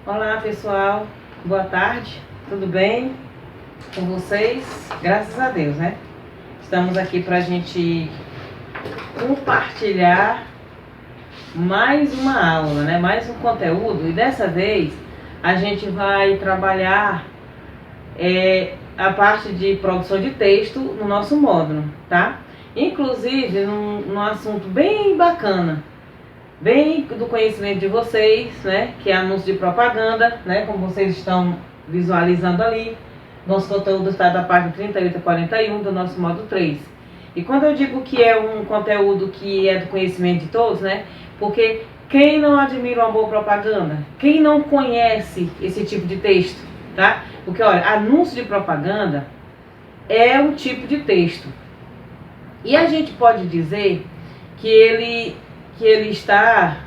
Olá pessoal, boa tarde, tudo bem com vocês? Graças a Deus, né? Estamos aqui para a gente compartilhar mais uma aula, né? Mais um conteúdo, e dessa vez a gente vai trabalhar a parte de produção de texto no nosso módulo, tá? Inclusive num assunto bem bacana, bem do conhecimento de vocês, né, que é anúncio de propaganda, né, como vocês estão visualizando ali. Nosso conteúdo está da página 38 a 41 do nosso módulo 3. E quando eu digo que é um conteúdo que é do conhecimento de todos, né, porque quem não admira uma boa propaganda? Quem não conhece esse tipo de texto, tá? Porque, olha, anúncio de propaganda é um tipo de texto. E a gente pode dizer que ele está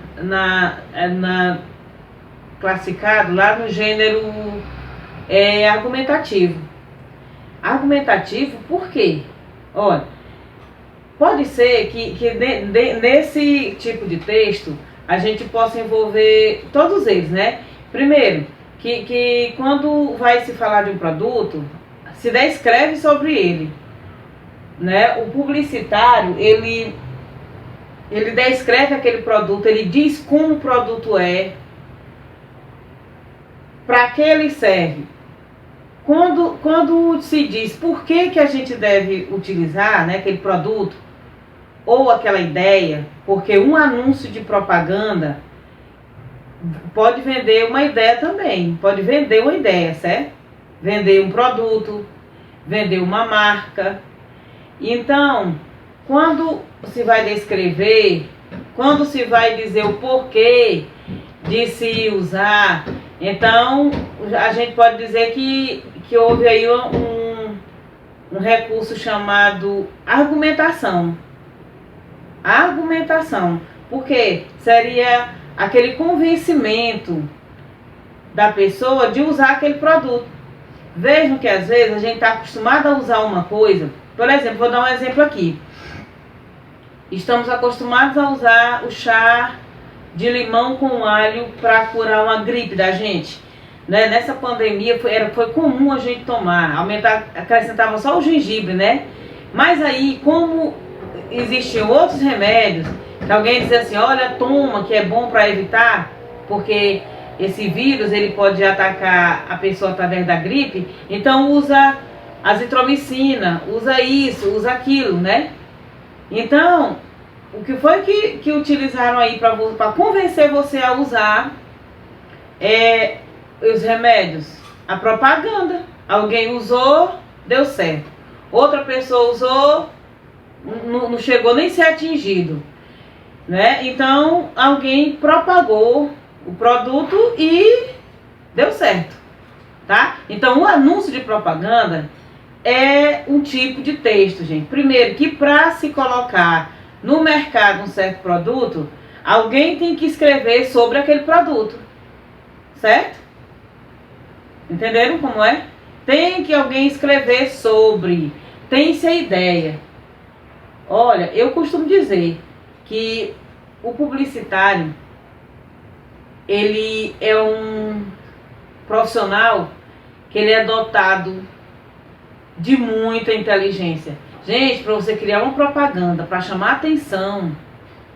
classificado lá no gênero argumentativo. Argumentativo por quê? Olha, pode ser que nesse tipo de texto a gente possa envolver todos eles, né? Primeiro, que quando vai se falar de um produto, se descreve sobre ele, né? O publicitário, ele descreve aquele produto, ele diz como o produto é, para que ele serve. Quando se diz por que a gente deve utilizar, né, aquele produto ou aquela ideia, porque um anúncio de propaganda pode vender uma ideia também, pode vender uma ideia, certo? Vender um produto, vender uma marca. Então, quando se vai descrever, quando se vai dizer o porquê de se usar, então a gente pode dizer que houve aí um recurso chamado argumentação. Argumentação, porque seria aquele convencimento da pessoa de usar aquele produto. Vejam que às vezes a gente está acostumado a usar uma coisa, por exemplo, vou dar um exemplo aqui. Estamos acostumados a usar o chá de limão com alho para curar uma gripe da gente, né? Nessa pandemia foi comum a gente tomar, acrescentava só o gengibre, né? Mas aí, como existiam outros remédios, que alguém dizia assim, olha, toma, que é bom para evitar, porque esse vírus ele pode atacar a pessoa através da gripe, então usa azitromicina, usa isso, usa aquilo, né? Então, o que foi que utilizaram aí para convencer você a usar os remédios? A propaganda. Alguém usou, deu certo. Outra pessoa usou, não chegou nem a ser atingido, né? Então, alguém propagou o produto e deu certo, tá? Então, o anúncio de propaganda é um tipo de texto, gente. Primeiro, que para se colocar no mercado um certo produto, alguém tem que escrever sobre aquele produto, certo? Entenderam como é? Tem que alguém escrever sobre, tem-se a ideia. Olha, eu costumo dizer que o publicitário, ele é um profissional que ele é dotado de muita inteligência. Gente, para você criar uma propaganda, para chamar atenção,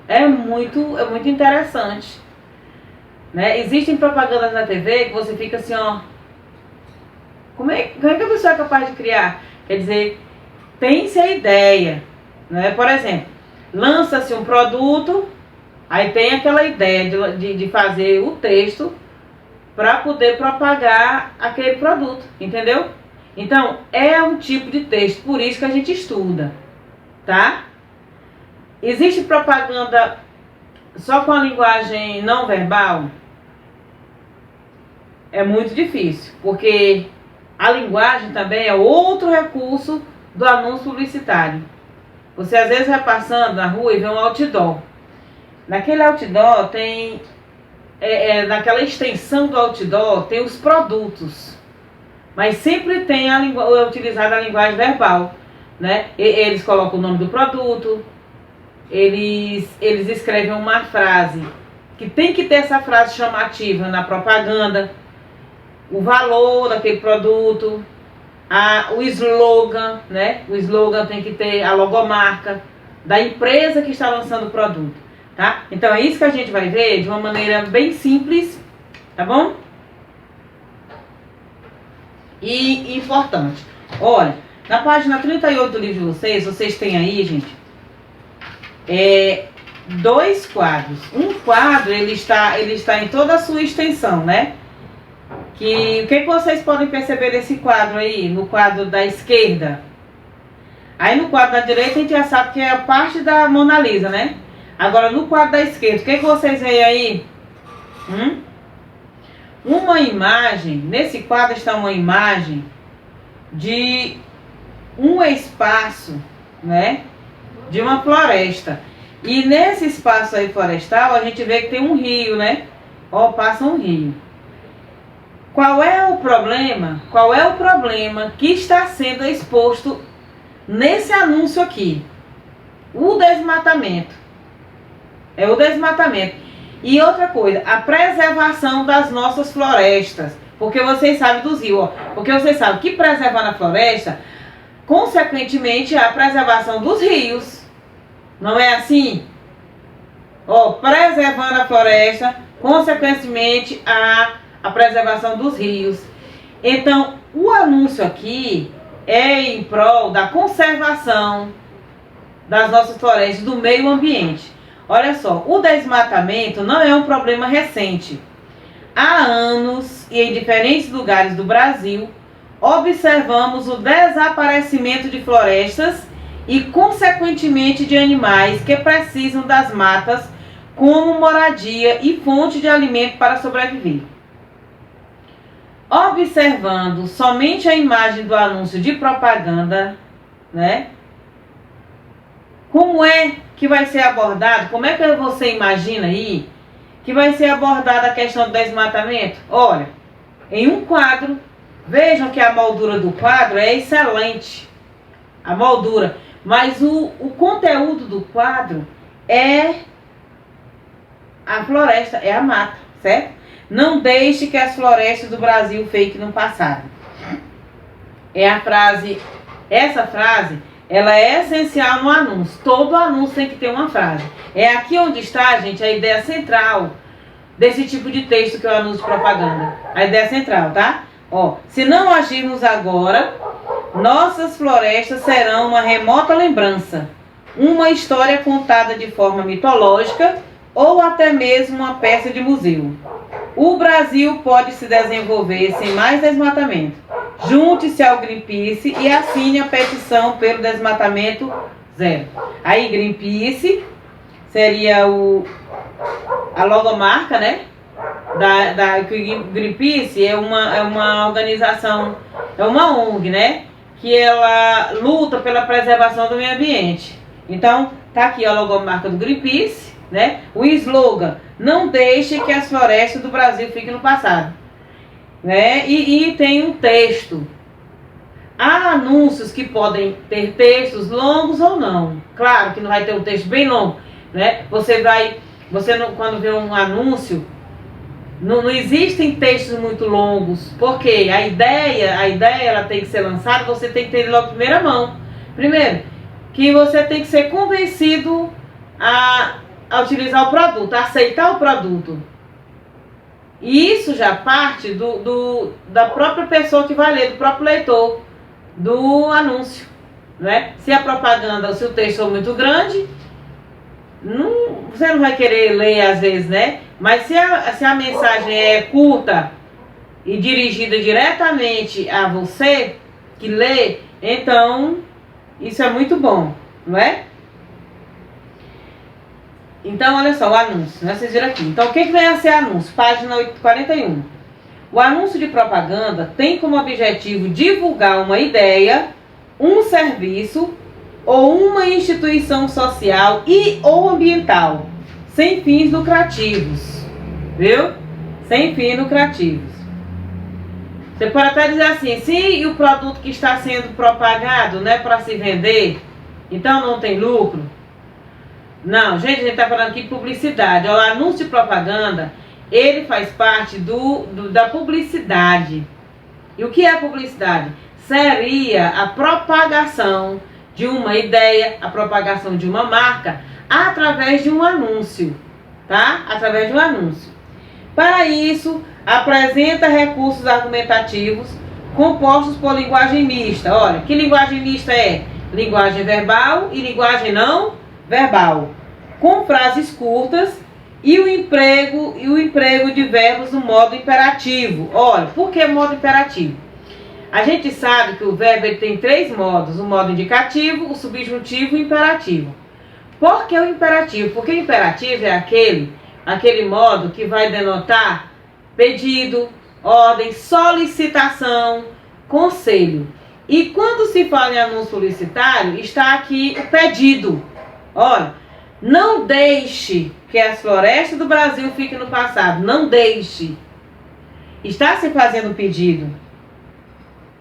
é muito interessante, né? Existem propagandas na TV que você fica assim, ó, como é que a pessoa é capaz de criar? Quer dizer, tem-se a ideia, né? Por exemplo, lança-se um produto, aí tem aquela ideia de fazer o texto para poder propagar aquele produto, entendeu? Então, é um tipo de texto, por isso que a gente estuda, tá? Existe propaganda só com a linguagem não verbal? É muito difícil, porque a linguagem também é outro recurso do anúncio publicitário. Você às vezes vai passando na rua e vê um outdoor. Naquele outdoor tem, naquela extensão do outdoor tem os produtos. Mas sempre tem utilizada a linguagem verbal, né? Eles colocam o nome do produto, eles escrevem uma frase que tem que ter essa frase chamativa na propaganda, o valor daquele produto, o slogan, né? O slogan tem que ter a logomarca da empresa que está lançando o produto, tá? Então é isso que a gente vai ver de uma maneira bem simples, tá bom? E importante. Olha, na página 38 do livro de vocês têm aí, gente, dois quadros. Um quadro, ele está em toda a sua extensão, né? O que vocês podem perceber desse quadro aí, no quadro da esquerda? Aí no quadro da direita a gente já sabe que é a parte da Mona Lisa, né? Agora no quadro da esquerda, o que vocês veem aí? Uma imagem, nesse quadro está uma imagem de um espaço, né? De uma floresta. E nesse espaço aí florestal a gente vê que tem um rio, né? Ó, passa um rio. Qual é o problema? Qual é o problema que está sendo exposto nesse anúncio aqui? O desmatamento. É o desmatamento. E outra coisa, a preservação das nossas florestas. Porque vocês sabem dos rios, ó. Porque vocês sabem que preservando a floresta, consequentemente, a preservação dos rios. Não é assim? Ó, preservando a floresta, consequentemente, a preservação dos rios. Então, o anúncio aqui é em prol da conservação das nossas florestas, do meio ambiente. Olha só, o desmatamento não é um problema recente. Há anos e em diferentes lugares do Brasil, observamos o desaparecimento de florestas e, consequentemente, de animais que precisam das matas como moradia e fonte de alimento para sobreviver. Observando somente a imagem do anúncio de propaganda, né? Como é que vai ser abordado? Como é que você imagina aí que vai ser abordada a questão do desmatamento? Olha, em um quadro, vejam que a moldura do quadro é excelente. A moldura. Mas o conteúdo do quadro é a floresta, é a mata, certo? Não deixe que as florestas do Brasil fiquem no passado. É a frase, essa frase, ela é essencial no anúncio. Todo anúncio tem que ter uma frase. É aqui onde está, gente, a ideia central desse tipo de texto que é o anúncio de propaganda. A ideia central, tá? Ó, se não agirmos agora, nossas florestas serão uma remota lembrança, uma história contada de forma mitológica ou até mesmo uma peça de museu. O Brasil pode se desenvolver sem mais desmatamento. Junte-se ao Greenpeace e assine a petição pelo desmatamento zero. Aí Greenpeace seria a logomarca, né? Greenpeace é uma organização, é uma ONG, né? Que ela luta pela preservação do meio ambiente. Então, tá aqui a logomarca do Greenpeace, né? O slogan: não deixe que as florestas do Brasil fiquem no passado, né? E tem um texto. Há anúncios que podem ter textos longos ou não. Claro que não vai ter um texto bem longo, né? Quando vê um anúncio, não existem textos muito longos, porque a ideia ela tem que ser lançada, você tem que ter logo em primeira mão. Primeiro, que você tem que ser convencido a utilizar o produto, a aceitar o produto. E isso já parte da própria pessoa que vai ler, do próprio leitor do anúncio, né? Se a propaganda, se o texto for muito grande, você não vai querer ler às vezes, né? Mas se a mensagem é curta e dirigida diretamente a você que lê, então isso é muito bom, não é? Então, olha só, o anúncio, né? Vocês viram aqui. Então, o que vem a ser anúncio? Página 41. O anúncio de propaganda tem como objetivo divulgar uma ideia, um serviço ou uma instituição social e ou ambiental, sem fins lucrativos, viu? Sem fins lucrativos. Você pode até dizer assim, se o produto que está sendo propagado não é para se vender, então não tem lucro. Não, gente, a gente está falando aqui de publicidade. O anúncio de propaganda, ele faz parte da publicidade. E o que é publicidade? Seria a propagação de uma ideia, a propagação de uma marca, através de um anúncio, tá? Através de um anúncio. Para isso, apresenta recursos argumentativos compostos por linguagem mista. Olha, que linguagem mista é? Linguagem verbal e linguagem não verbal, com frases curtas e o emprego de verbos no modo imperativo. Olha, por que modo imperativo? A gente sabe que o verbo ele tem 3 modos: o modo indicativo, o subjuntivo e o imperativo. Por que o imperativo? Porque o imperativo é aquele modo que vai denotar pedido, ordem, solicitação, conselho. E quando se fala em anúncio publicitário, está aqui o pedido. Olha, não deixe que as florestas do Brasil fiquem no passado. Não deixe. Está se fazendo um pedido.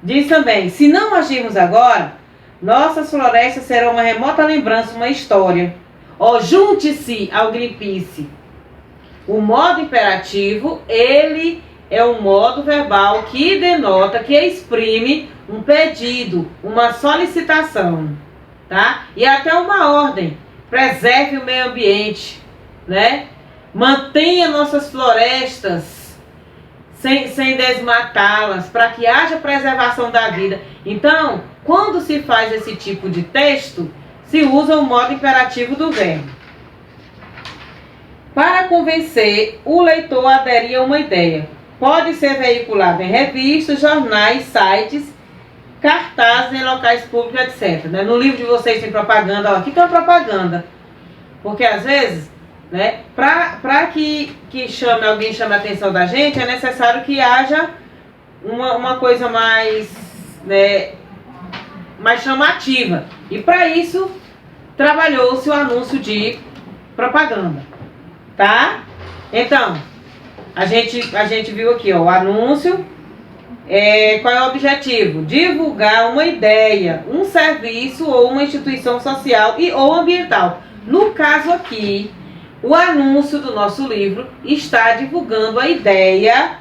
Diz também, se não agirmos agora, nossas florestas serão uma remota lembrança, uma história. Ó, junte-se ao Greenpeace. O modo imperativo, ele é um modo verbal que denota, que exprime um pedido, uma solicitação, tá? E até uma ordem. Preserve o meio ambiente, né? Mantenha nossas florestas sem desmatá-las, para que haja preservação da vida. Então, quando se faz esse tipo de texto, se usa o modo imperativo do verbo. Para convencer o leitor a aderir a uma ideia, pode ser veiculado em revistas, jornais, sites, cartazes em locais públicos, etc. No livro de vocês tem propaganda, ó, aqui tem uma propaganda. Porque às vezes, né, para que alguém chame a atenção da gente, é necessário que haja uma coisa mais, né, mais chamativa. E para isso, trabalhou-se o anúncio de propaganda, tá? Então, a gente viu aqui, ó, o anúncio. Qual é o objetivo? Divulgar uma ideia, um serviço ou uma instituição social ou ambiental. No caso aqui, o anúncio do nosso livro está divulgando a ideia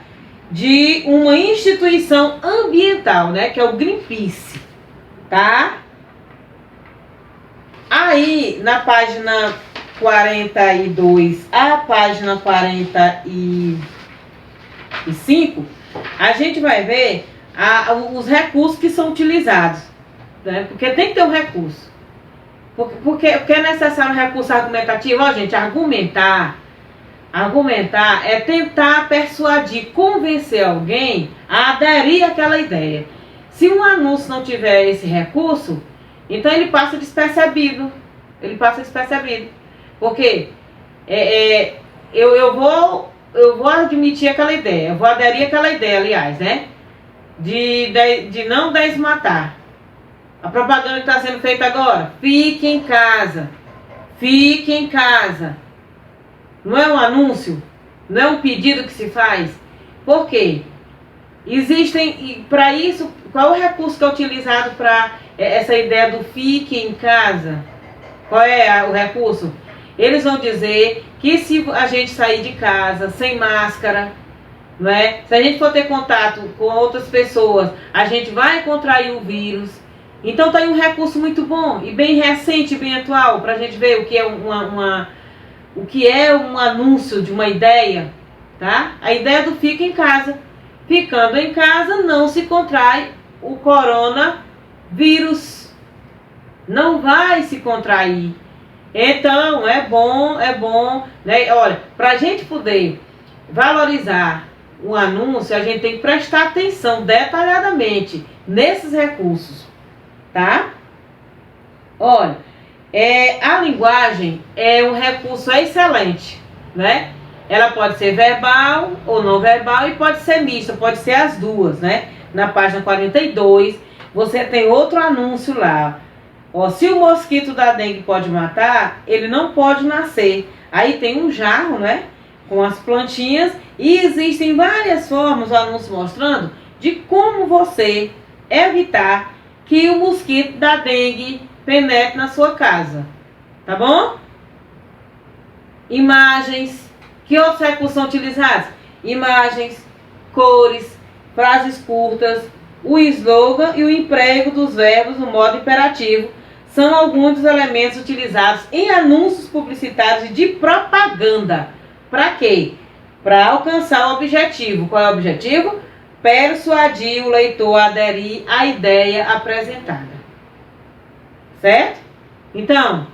de uma instituição ambiental, né, que é o Greenpeace, tá? Aí, na página 42 à página 45, a gente vai ver os recursos que são utilizados, né? Porque tem que ter um recurso. Porque é necessário um recurso argumentativo. Ó, gente, argumentar é tentar persuadir, convencer alguém a aderir àquela ideia. Se um anúncio não tiver esse recurso, então ele passa despercebido. Porque eu vou admitir aquela ideia, eu vou aderir àquela ideia, aliás, né? De não desmatar. A propaganda que está sendo feita agora, fique em casa. Fique em casa. Não é um anúncio? Não é um pedido que se faz? Por quê? Existem, para isso, qual é o recurso que é utilizado para essa ideia do fique em casa? Qual é o recurso? Eles vão dizer que se a gente sair de casa sem máscara, não é? Se a gente for ter contato com outras pessoas, a gente vai contrair o vírus. Então está aí um recurso muito bom e bem recente, bem atual, para a gente ver o que é um anúncio de uma ideia, tá? A ideia do fica em casa. Ficando em casa não se contrai o coronavírus. Não vai se contrair. Então é bom, né? Olha, para a gente poder valorizar o anúncio, a gente tem que prestar atenção detalhadamente nesses recursos. Tá? Olha, a linguagem é um recurso excelente, né? Ela pode ser verbal ou não verbal e pode ser mista, pode ser as duas, né? Na página 42, você tem outro anúncio lá. Ó, se o mosquito da dengue pode matar, ele não pode nascer. Aí tem um jarro, né? Com as plantinhas e existem várias formas, o anúncio mostrando, de como você evitar que o mosquito da dengue penetre na sua casa, tá bom? Imagens. Que outros recursos são utilizados? Imagens, cores, frases curtas, o slogan e o emprego dos verbos no modo imperativo são alguns dos elementos utilizados em anúncios publicitários e de propaganda. Para quê? Para alcançar o objetivo. Qual é o objetivo? Persuadir o leitor a aderir à ideia apresentada. Certo? Então,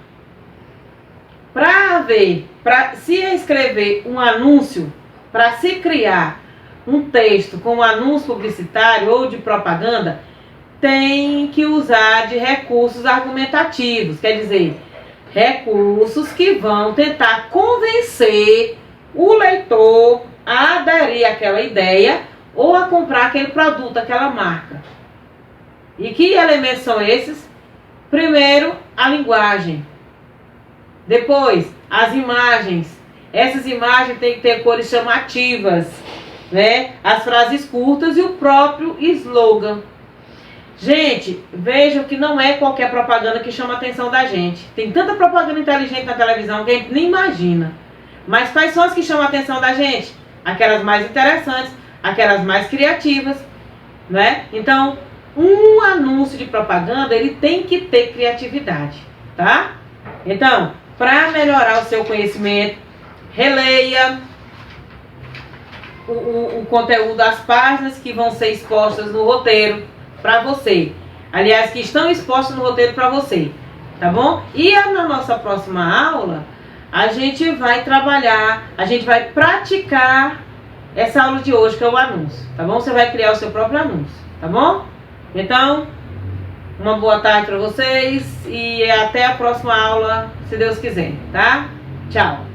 para se escrever um anúncio, para se criar um texto com um anúncio publicitário ou de propaganda, tem que usar de recursos argumentativos, quer dizer, recursos que vão tentar convencer o leitor a aderir àquela ideia ou a comprar aquele produto, aquela marca. E que elementos são esses? Primeiro, a linguagem. Depois, as imagens. Essas imagens têm que ter cores chamativas, né? As frases curtas e o próprio slogan. Gente, vejam que não é qualquer propaganda que chama a atenção da gente. Tem tanta propaganda inteligente na televisão que a gente nem imagina. Mas quais são as que chamam a atenção da gente? Aquelas mais interessantes, aquelas mais criativas, né? Então, um anúncio de propaganda, ele tem que ter criatividade, tá? Então, para melhorar o seu conhecimento, releia o conteúdo das páginas que vão ser expostas no roteiro para você. Aliás, que estão expostas no roteiro para você, tá bom? E na nossa próxima aula, a gente vai trabalhar, a gente vai praticar essa aula de hoje, que é o anúncio, tá bom? Você vai criar o seu próprio anúncio, tá bom? Então, uma boa tarde para vocês e até a próxima aula, se Deus quiser, tá? Tchau!